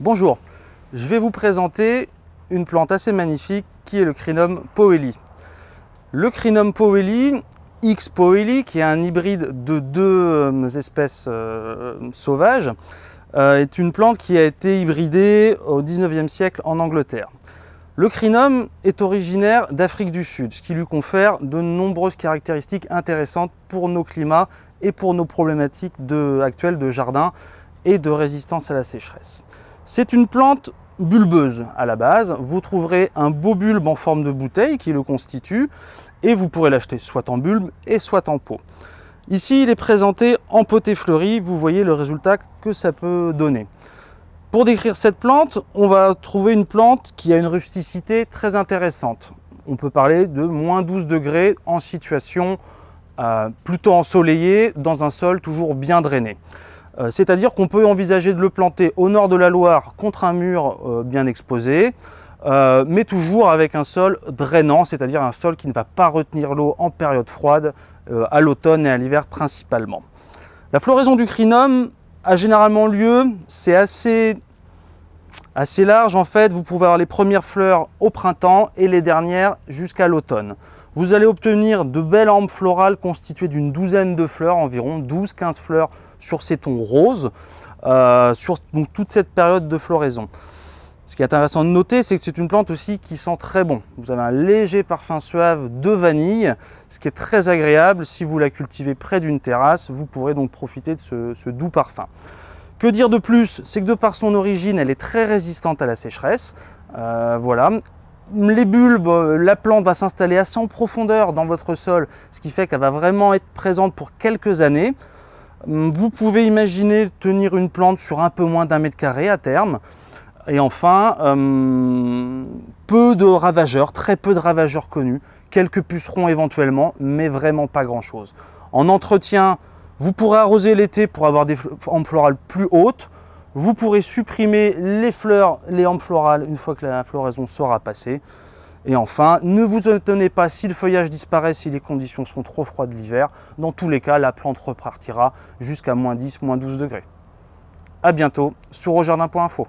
Bonjour, je vais vous présenter une plante assez magnifique qui est le Crinum powelli. Le Crinum powelli, X powelli, qui est un hybride de deux espèces sauvages, est une plante qui a été hybridée au 19e siècle en Angleterre. Le Crinum est originaire d'Afrique du Sud, ce qui lui confère de nombreuses caractéristiques intéressantes pour nos climats et pour nos problématiques actuelles de jardin et de résistance à la sécheresse. C'est une plante bulbeuse à la base. Vous trouverez un beau bulbe en forme de bouteille qui le constitue et vous pourrez l'acheter soit en bulbe et soit en pot. Ici, il est présenté en potée fleurie. Vous voyez le résultat que ça peut donner. Pour décrire cette plante, on va trouver une plante qui a une rusticité très intéressante. On peut parler de moins 12 degrés en situation plutôt ensoleillée dans un sol toujours bien drainé. C'est-à-dire qu'on peut envisager de le planter au nord de la Loire contre un mur bien exposé, mais toujours avec un sol drainant, c'est-à-dire un sol qui ne va pas retenir l'eau en période froide, à l'automne et à l'hiver principalement. La floraison du Crinum a généralement lieu, c'est assez large en fait, vous pouvez avoir les premières fleurs au printemps et les dernières jusqu'à l'automne. Vous allez obtenir de belles hampes florales constituées d'une douzaine de fleurs, environ 12-15 fleurs sur ces tons roses, sur donc, toute cette période de floraison. Ce qui est intéressant de noter, c'est que c'est une plante aussi qui sent très bon. Vous avez un léger parfum suave de vanille, ce qui est très agréable. Si vous la cultivez près d'une terrasse, vous pourrez donc profiter de ce doux parfum. Que dire de plus? C'est que de par son origine, elle est très résistante à la sécheresse. Voilà. Les bulbes, la plante va s'installer assez en profondeur dans votre sol, ce qui fait qu'elle va vraiment être présente pour quelques années. Vous pouvez imaginer tenir une plante sur un peu moins d'1 mètre carré à terme. Et enfin, peu de ravageurs, très peu de ravageurs connus, quelques pucerons éventuellement, mais vraiment pas grand-chose. En entretien, vous pourrez arroser l'été pour avoir des hampes florales plus hautes. Vous pourrez supprimer les fleurs, les hampes florales une fois que la floraison sera passée. Et enfin, ne vous étonnez pas si le feuillage disparaît, si les conditions sont trop froides l'hiver. Dans tous les cas, la plante repartira jusqu'à moins 10, moins 12 degrés. A bientôt sur aujardin.info.